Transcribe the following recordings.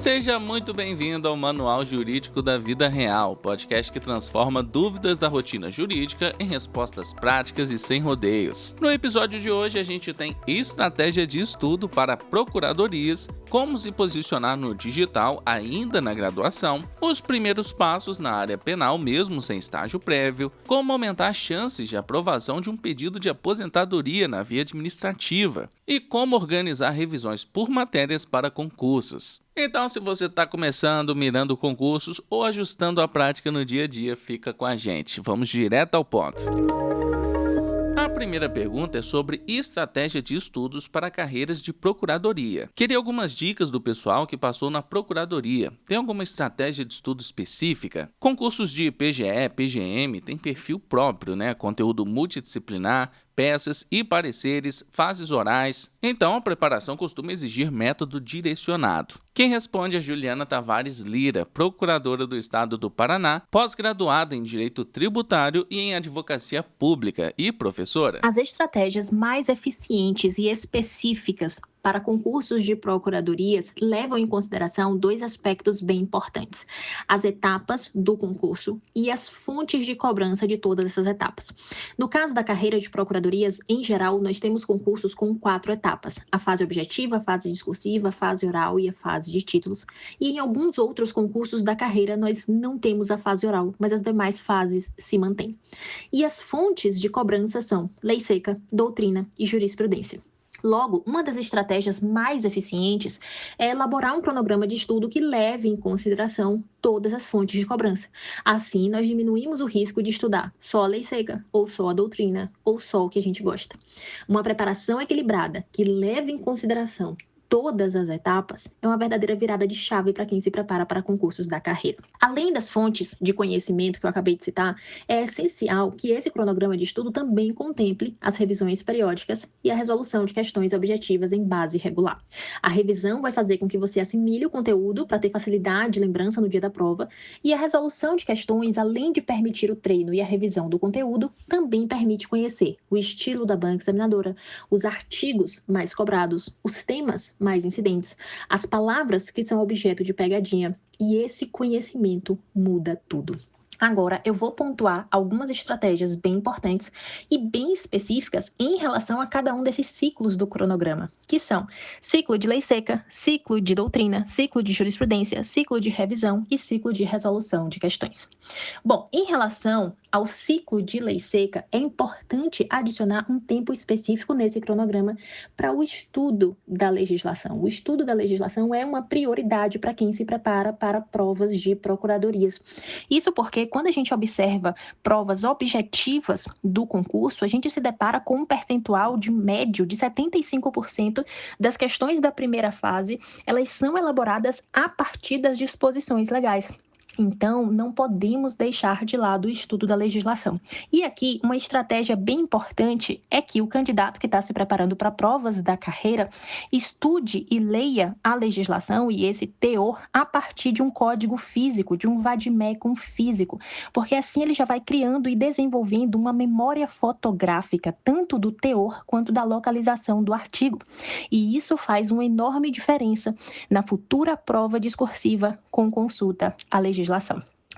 Seja muito bem-vindo ao Manual Jurídico da Vida Real, podcast que transforma dúvidas da rotina jurídica em respostas práticas e sem rodeios. No episódio de hoje a gente tem estratégia de estudo para procuradorias, como se posicionar no digital ainda na graduação, os primeiros passos na área penal mesmo sem estágio prévio, como aumentar as chances de aprovação de um pedido de aposentadoria na via administrativa e como organizar revisões por matérias para concursos. Então, se você está começando, mirando concursos ou ajustando a prática no dia a dia, fica com a gente. Vamos direto ao ponto. A primeira pergunta é sobre estratégia de estudos para carreiras de procuradoria. Queria algumas dicas do pessoal que passou na procuradoria. Tem alguma estratégia de estudo específica? Concursos de PGE, PGM têm perfil próprio, Conteúdo multidisciplinar, peças e pareceres, fases orais. Então, a preparação costuma exigir método direcionado. Quem responde é Juliana Tavares Lira, procuradora do Estado do Paraná, pós-graduada em Direito Tributário e em Advocacia Pública e professora. As estratégias mais eficientes e específicas para concursos de procuradorias levam em consideração dois aspectos bem importantes: as etapas do concurso e as fontes de cobrança de todas essas etapas. No caso da carreira de procuradorias, em geral, nós temos concursos com 4 etapas: a fase objetiva, a fase discursiva, a fase oral e a fase de títulos. E em alguns outros concursos da carreira, nós não temos a fase oral, mas as demais fases se mantêm. E as fontes de cobrança são lei seca, doutrina e jurisprudência. Logo, uma das estratégias mais eficientes é elaborar um cronograma de estudo que leve em consideração todas as fontes de cobrança. Assim, nós diminuímos o risco de estudar só a lei seca, ou só a doutrina, ou só o que a gente gosta. Uma preparação equilibrada que leve em consideração todas as etapas é uma verdadeira virada de chave para quem se prepara para concursos da carreira. Além das fontes de conhecimento que eu acabei de citar, é essencial que esse cronograma de estudo também contemple as revisões periódicas e a resolução de questões objetivas em base regular. A revisão vai fazer com que você assimile o conteúdo para ter facilidade de lembrança no dia da prova, e a resolução de questões, além de permitir o treino e a revisão do conteúdo, também permite conhecer o estilo da banca examinadora, os artigos mais cobrados, os temas mais incidentes, as palavras que são objeto de pegadinha, e esse conhecimento muda tudo. Agora, eu vou pontuar algumas estratégias bem importantes e bem específicas em relação a cada um desses ciclos do cronograma, que são ciclo de lei seca, ciclo de doutrina, ciclo de jurisprudência, ciclo de revisão e ciclo de resolução de questões. Bom, em relação ao ciclo de lei seca, é importante adicionar um tempo específico nesse cronograma para o estudo da legislação. O estudo da legislação é uma prioridade para quem se prepara para provas de procuradorias. Isso porque quando a gente observa provas objetivas do concurso, a gente se depara com um percentual de médio de 75% das questões da primeira fase, elas são elaboradas a partir das disposições legais. Então, não podemos deixar de lado o estudo da legislação. E aqui, uma estratégia bem importante é que o candidato que está se preparando para provas da carreira estude e leia a legislação e esse teor a partir de um código físico, de um vade-mecum físico, porque assim ele já vai criando e desenvolvendo uma memória fotográfica, tanto do teor quanto da localização do artigo. E isso faz uma enorme diferença na futura prova discursiva com consulta à legislação.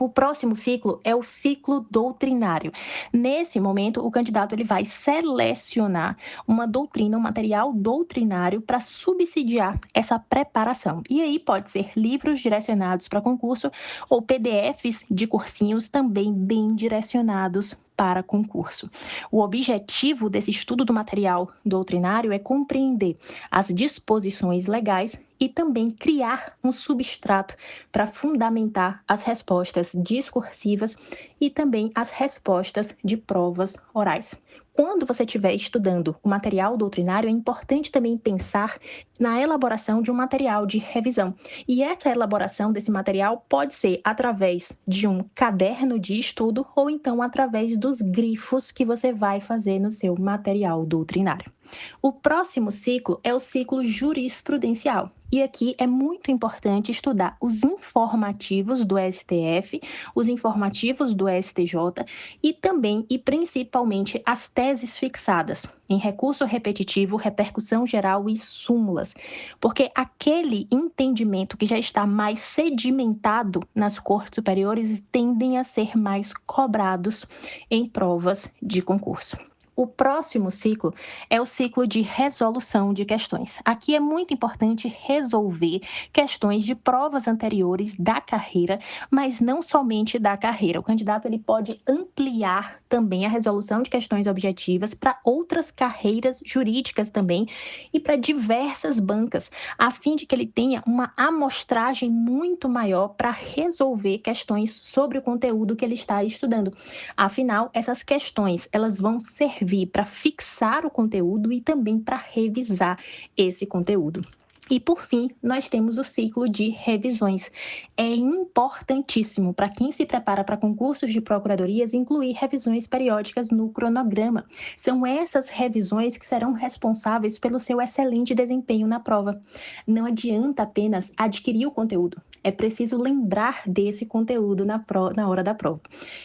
O próximo ciclo é o ciclo doutrinário. Nesse momento, o candidato ele vai selecionar uma doutrina, um material doutrinário para subsidiar essa preparação. E aí pode ser livros direcionados para concurso ou PDFs de cursinhos também bem direcionados para concurso. O objetivo desse estudo do material doutrinário é compreender as disposições legais e também criar um substrato para fundamentar as respostas discursivas e também as respostas de provas orais. Quando você estiver estudando o material doutrinário, é importante também pensar na elaboração de um material de revisão. E essa elaboração desse material pode ser através de um caderno de estudo ou então através dos grifos que você vai fazer no seu material doutrinário. O próximo ciclo é o ciclo jurisprudencial. E aqui é muito importante estudar os informativos do STF, os informativos do STJ e também e principalmente as teses fixadas em recurso repetitivo, repercussão geral e súmulas, porque aquele entendimento que já está mais sedimentado nas cortes superiores tendem a ser mais cobrados em provas de concurso. O próximo ciclo é o ciclo de resolução de questões. Aqui é muito importante resolver questões de provas anteriores da carreira, mas não somente da carreira. O candidato ele pode ampliar também a resolução de questões objetivas para outras carreiras jurídicas também e para diversas bancas, a fim de que ele tenha uma amostragem muito maior para resolver questões sobre o conteúdo que ele está estudando. Afinal, essas questões elas vão servir para fixar o conteúdo e também para revisar esse conteúdo. E, por fim, nós temos o ciclo de revisões. É importantíssimo para quem se prepara para concursos de procuradorias incluir revisões periódicas no cronograma. São essas revisões que serão responsáveis pelo seu excelente desempenho na prova. Não adianta apenas adquirir o conteúdo, é preciso lembrar desse conteúdo na hora da prova.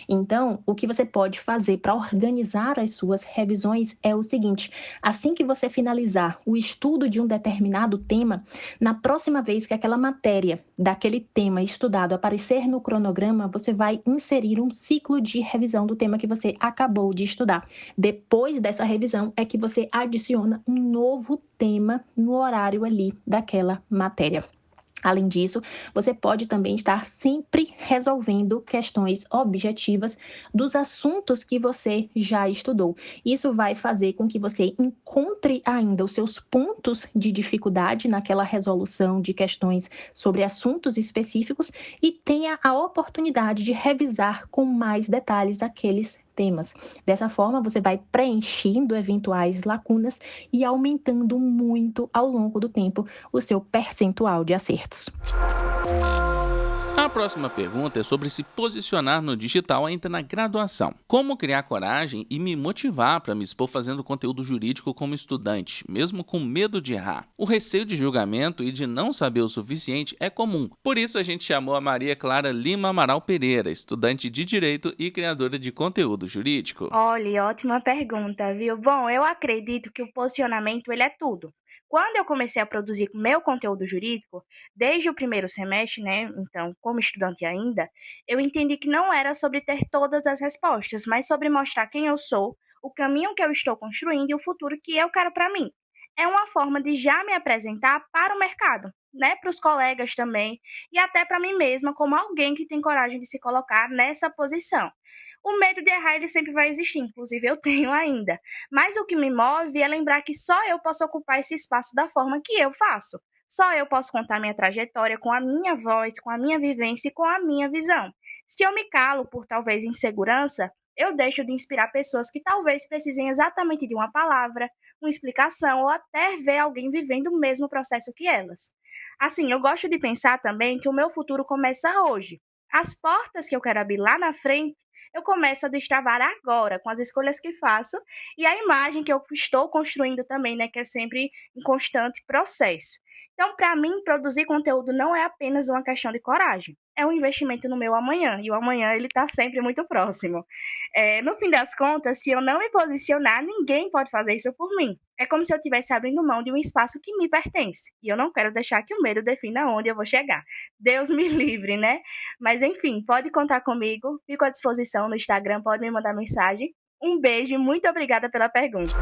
Então, o que você pode fazer para organizar as suas revisões é o seguinte: assim que você finalizar o estudo de um determinado tema, na próxima vez que aquela matéria daquele tema estudado aparecer no cronograma, você vai inserir um ciclo de revisão do tema que você acabou de estudar. Depois dessa revisão é que você adiciona um novo tema no horário ali daquela matéria. Além disso, você pode também estar sempre resolvendo questões objetivas dos assuntos que você já estudou. Isso vai fazer com que você encontre ainda os seus pontos de dificuldade naquela resolução de questões sobre assuntos específicos e tenha a oportunidade de revisar com mais detalhes aqueles temas. Dessa forma, você vai preenchendo eventuais lacunas e aumentando muito ao longo do tempo o seu percentual de acertos. A próxima pergunta é sobre se posicionar no digital ainda na graduação. Como criar coragem e me motivar para me expor fazendo conteúdo jurídico como estudante, mesmo com medo de errar? O receio de julgamento e de não saber o suficiente é comum. Por isso a gente chamou a Maria Clara Lima Amaral Pereira, estudante de Direito e criadora de conteúdo jurídico. Olha, ótima pergunta, viu? Bom, eu acredito que o posicionamento ele é tudo. Quando eu comecei a produzir meu conteúdo jurídico, desde o primeiro semestre, né, então, como estudante ainda, eu entendi que não era sobre ter todas as respostas, mas sobre mostrar quem eu sou, o caminho que eu estou construindo e o futuro que eu quero para mim. É uma forma de já me apresentar para o mercado, né, para os colegas também, e até para mim mesma, como alguém que tem coragem de se colocar nessa posição. O medo de errar ele sempre vai existir, inclusive eu tenho ainda. Mas o que me move é lembrar que só eu posso ocupar esse espaço da forma que eu faço. Só eu posso contar minha trajetória com a minha voz, com a minha vivência e com a minha visão. Se eu me calo por talvez insegurança, eu deixo de inspirar pessoas que talvez precisem exatamente de uma palavra, uma explicação ou até ver alguém vivendo o mesmo processo que elas. Assim, eu gosto de pensar também que o meu futuro começa hoje. As portas que eu quero abrir lá na frente eu começo a destravar agora, com as escolhas que faço e a imagem que eu estou construindo também, né, que é sempre um constante processo. Então, para mim, produzir conteúdo não é apenas uma questão de coragem, é um investimento no meu amanhã, e o amanhã ele está sempre muito próximo. No fim das contas, se eu não me posicionar, ninguém pode fazer isso por mim. É como se eu estivesse abrindo mão de um espaço que me pertence, e eu não quero deixar que o medo defina onde eu vou chegar. Deus me livre, né? Mas enfim, pode contar comigo, fico à disposição no Instagram, pode me mandar mensagem. Um beijo e muito obrigada pela pergunta.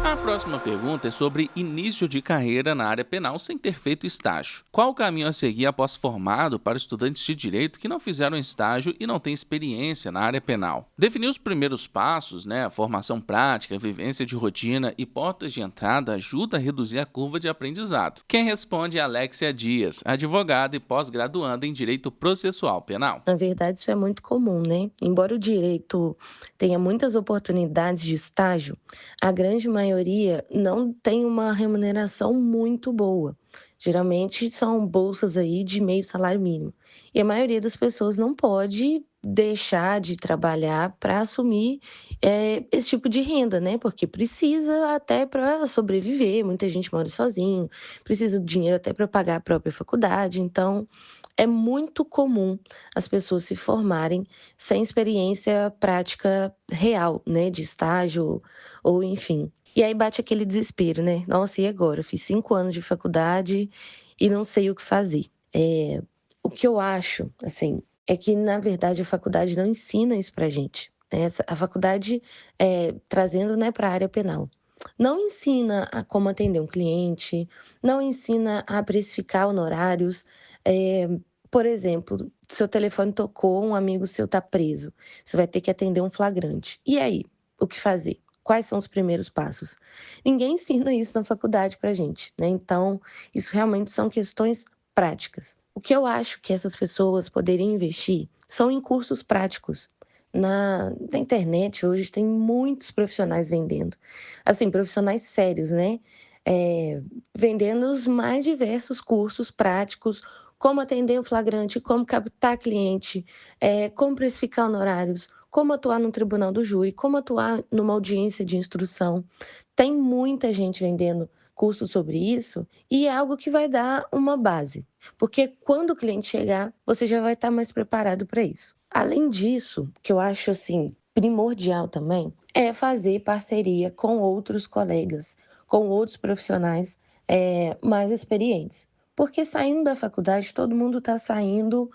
A próxima pergunta é sobre início de carreira na área penal sem ter feito estágio. Qual o caminho a seguir após formado para estudantes de direito que não fizeram estágio e não têm experiência na área penal? Definir os primeiros passos, a formação prática, vivência de rotina e portas de entrada ajuda a reduzir a curva de aprendizado. Quem responde é Alexia Dias, advogada e pós-graduanda em Direito Processual Penal. Na verdade, isso é muito comum, né? Embora o direito tenha muitas oportunidades de estágio, a grande maioria maioria não tem uma remuneração muito boa. Geralmente são bolsas aí de meio salário mínimo. E a maioria das pessoas não pode deixar de trabalhar para assumir esse tipo de renda, né? Porque precisa até para sobreviver. Muita gente mora sozinho, precisa do dinheiro até para pagar a própria faculdade. Então, é muito comum as pessoas se formarem sem experiência prática real, né? De estágio ou enfim. E aí bate aquele desespero, né? Nossa, e agora? Eu fiz 5 anos de faculdade e não sei o que fazer. O que eu acho, assim, é que, na verdade, a faculdade não ensina isso pra gente, né. A faculdade, trazendo, né, para a área penal, não ensina a como atender um cliente, não ensina a precificar honorários. Eh, por exemplo, seu telefone tocou, um amigo seu está preso, você vai ter que atender um flagrante. E aí, o que fazer? Quais são os primeiros passos? Ninguém ensina isso na faculdade pra gente, né, então isso realmente são questões práticas. O que eu acho que essas pessoas poderiam investir são em cursos práticos. Na internet hoje tem muitos profissionais vendendo, assim, profissionais sérios, né? Eh, vendendo os mais diversos cursos práticos, como atender o flagrante, como captar cliente, como precificar honorários, como atuar no tribunal do júri, como atuar numa audiência de instrução. Tem muita gente vendendo curso sobre isso e é algo que vai dar uma base, porque quando o cliente chegar, você já vai estar mais preparado para isso. Além disso, que eu acho assim primordial também, é fazer parceria com outros colegas, com outros profissionais mais experientes. Porque saindo da faculdade, todo mundo está saindo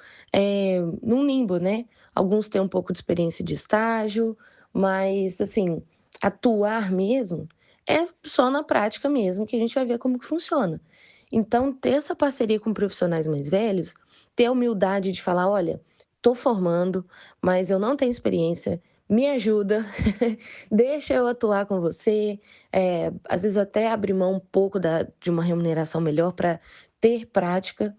num limbo, né? Alguns têm um pouco de experiência de estágio, mas assim, atuar mesmo é só na prática mesmo que a gente vai ver como que funciona. Então, ter essa parceria com profissionais mais velhos, ter a humildade de falar: olha, estou formando, mas eu não tenho experiência, me ajuda, deixa eu atuar com você. Às vezes até abrir mão um pouco de uma remuneração melhor para ter prática.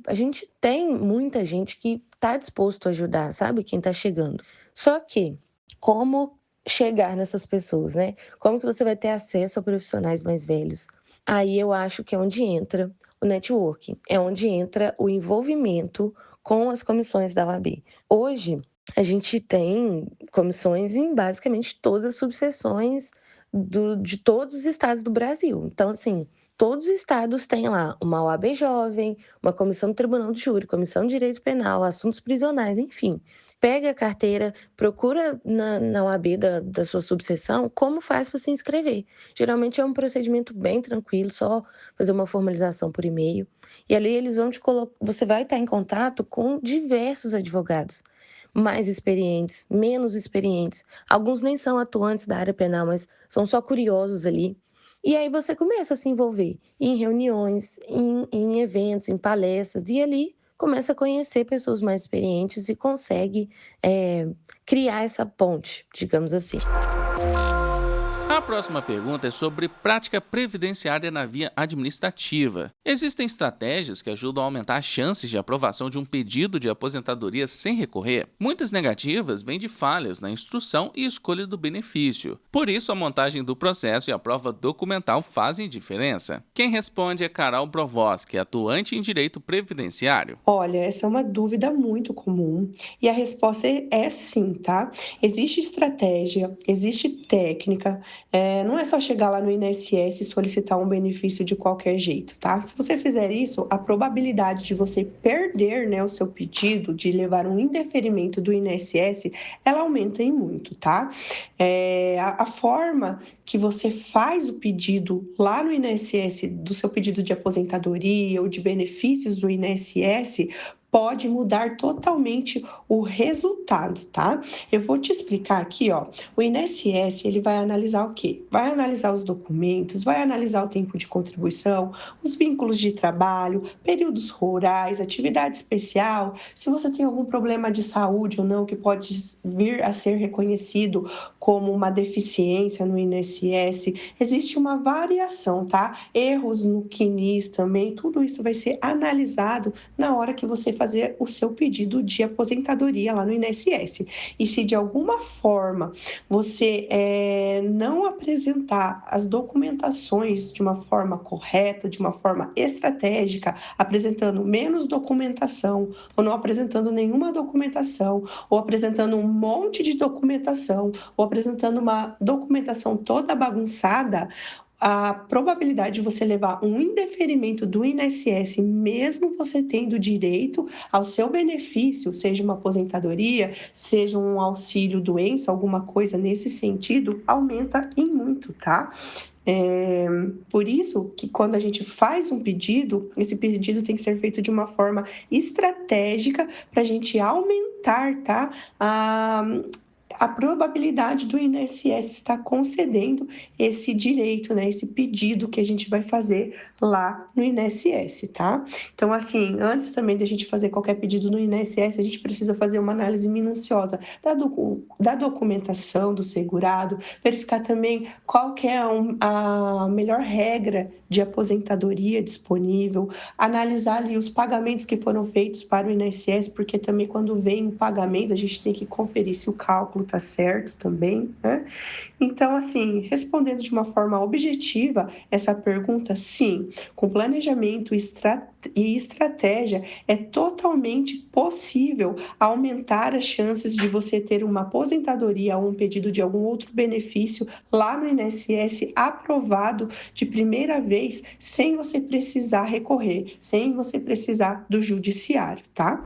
A gente tem muita gente que está disposto a ajudar, sabe? Quem está chegando. Só que, como chegar nessas pessoas, né? Como que você vai ter acesso a profissionais mais velhos? Aí eu acho que é onde entra o networking, é onde entra o envolvimento com as comissões da OAB. Hoje, a gente tem comissões em basicamente todas as subseções de todos os estados do Brasil. Então, assim, todos os estados têm lá uma OAB jovem, uma comissão do Tribunal do Júri, comissão de Direito Penal, assuntos prisionais, enfim. Pega a carteira, procura na OAB da sua subseção como faz para se inscrever. Geralmente é um procedimento bem tranquilo, só fazer uma formalização por e-mail. E ali eles vão te colocar, você vai estar em contato com diversos advogados, mais experientes, menos experientes. Alguns nem são atuantes da área penal, mas são só curiosos ali. E aí você começa a se envolver em reuniões, em eventos, em palestras, e ali começa a conhecer pessoas mais experientes e consegue criar essa ponte, digamos assim. A próxima pergunta é sobre prática previdenciária na via administrativa. Existem estratégias que ajudam a aumentar as chances de aprovação de um pedido de aposentadoria sem recorrer? Muitas negativas vêm de falhas na instrução e escolha do benefício. Por isso, a montagem do processo e a prova documental fazem diferença. Quem responde é Carol Brovoski, atuante em direito previdenciário. Olha, essa é uma dúvida muito comum e a resposta é sim, tá? Existe estratégia, existe técnica, não é só chegar lá no INSS e solicitar um benefício de qualquer jeito, tá? Se você fizer isso, a probabilidade de você perder, né, o seu pedido, de levar um indeferimento do INSS, ela aumenta em muito, tá? A forma que você faz o pedido lá no INSS, do seu pedido de aposentadoria ou de benefícios do INSS, pode mudar totalmente o resultado, tá? Eu vou te explicar aqui, ó. O INSS, ele vai analisar o quê? Vai analisar os documentos, vai analisar o tempo de contribuição, os vínculos de trabalho, períodos rurais, atividade especial, se você tem algum problema de saúde ou não, que pode vir a ser reconhecido como uma deficiência no INSS. Existe uma variação, tá? Erros no CNIS também, tudo isso vai ser analisado na hora que você fazer o seu pedido de aposentadoria lá no INSS. E se de alguma forma você não apresentar as documentações de uma forma correta, de uma forma estratégica, apresentando menos documentação, ou não apresentando nenhuma documentação, ou apresentando um monte de documentação, ou apresentando uma documentação toda bagunçada, a probabilidade de você levar um indeferimento do INSS, mesmo você tendo direito ao seu benefício, seja uma aposentadoria, seja um auxílio doença, alguma coisa nesse sentido, aumenta em muito, tá? Por isso que quando a gente faz um pedido, esse pedido tem que ser feito de uma forma estratégica para a gente aumentar, tá? A probabilidade do INSS estar concedendo esse direito, né, esse pedido que a gente vai fazer lá no INSS, tá? Então, assim, antes também da gente fazer qualquer pedido no INSS, a gente precisa fazer uma análise minuciosa da documentação do segurado, verificar também qual que é a melhor regra de aposentadoria disponível, analisar ali os pagamentos que foram feitos para o INSS, porque também quando vem um pagamento, a gente tem que conferir se o cálculo está certo também, né? Então, assim, respondendo de uma forma objetiva essa pergunta, sim, com planejamento e estratégia é totalmente possível aumentar as chances de você ter uma aposentadoria ou um pedido de algum outro benefício lá no INSS aprovado de primeira vez, sem você precisar recorrer, sem você precisar do judiciário, tá?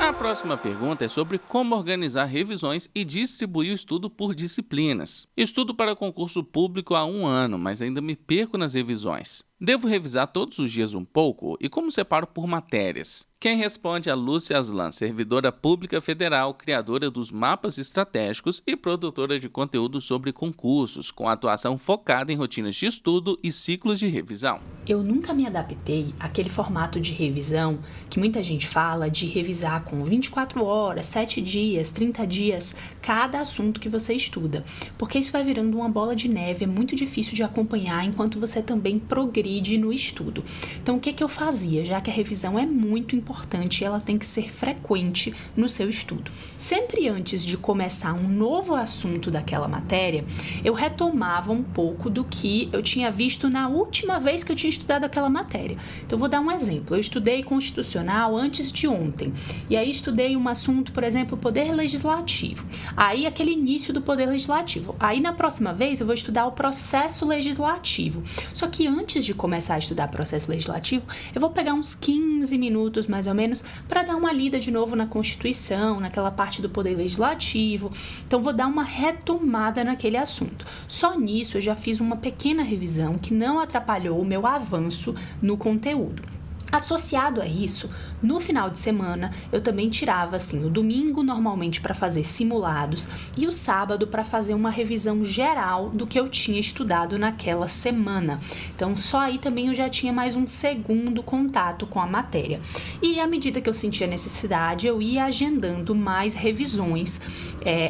A próxima pergunta é sobre como organizar revisões e distribuir o estudo por disciplinas. Estudo para concurso público há 1 ano, mas ainda me perco nas revisões. Devo revisar todos os dias um pouco? E como separo por matérias? Quem responde é a Lúcia Aslan, servidora pública federal, criadora dos mapas estratégicos e produtora de conteúdo sobre concursos, com atuação focada em rotinas de estudo e ciclos de revisão. Eu nunca me adaptei àquele formato de revisão que muita gente fala de revisar com 24 horas, 7 dias, 30 dias, cada assunto que você estuda, porque isso vai virando uma bola de neve, é muito difícil de acompanhar enquanto você também progride no estudo. Então, o que eu fazia? Já que a revisão é muito importante, ela tem que ser frequente no seu estudo. Sempre antes de começar um novo assunto daquela matéria, eu retomava um pouco do que eu tinha visto na última vez que eu tinha estudado aquela matéria. Então, vou dar um exemplo. Eu estudei Constitucional antes de ontem, e aí estudei um assunto, por exemplo, Poder Legislativo. Aí, aquele início do Poder Legislativo. Aí, na próxima vez, eu vou estudar o Processo Legislativo. Só que antes de começar a estudar processo legislativo, eu vou pegar uns 15 minutos, mais ou menos, para dar uma lida de novo na Constituição, naquela parte do Poder Legislativo. Então, vou dar uma retomada naquele assunto. Só nisso, eu já fiz uma pequena revisão que não atrapalhou o meu avanço no conteúdo. Associado a isso, no final de semana, eu também tirava, assim, o domingo normalmente para fazer simulados e o sábado para fazer uma revisão geral do que eu tinha estudado naquela semana. Então, só aí também eu já tinha mais um segundo contato com a matéria. E à medida que eu sentia necessidade, eu ia agendando mais revisões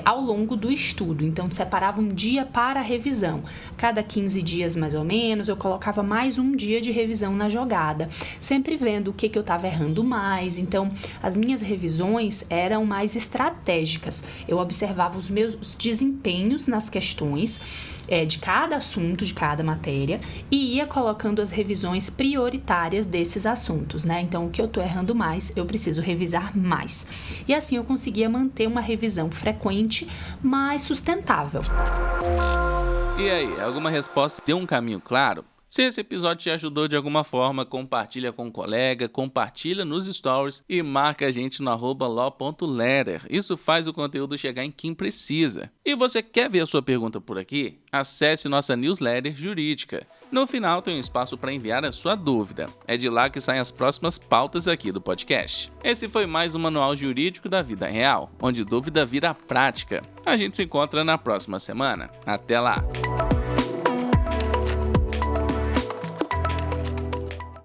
ao longo do estudo. Então, separava um dia para a revisão. Cada 15 dias, mais ou menos, eu colocava mais um dia de revisão na jogada. Sempre vendo o que eu estava errando mais. Então, as minhas revisões eram mais estratégicas. Eu observava os meus desempenhos nas questões de cada assunto, de cada matéria, e ia colocando as revisões prioritárias desses assuntos, né? Então, o que eu estou errando mais, eu preciso revisar mais. E assim eu conseguia manter uma revisão frequente, mas sustentável. E aí, alguma resposta deu um caminho claro? Se esse episódio te ajudou de alguma forma, compartilha com um colega, compartilha nos stories e marca a gente no @law.letter. Isso faz o conteúdo chegar em quem precisa. E você quer ver a sua pergunta por aqui? Acesse nossa newsletter jurídica. No final tem um espaço para enviar a sua dúvida. É de lá que saem as próximas pautas aqui do podcast. Esse foi mais um Manual Jurídico da Vida Real, onde dúvida vira prática. A gente se encontra na próxima semana. Até lá!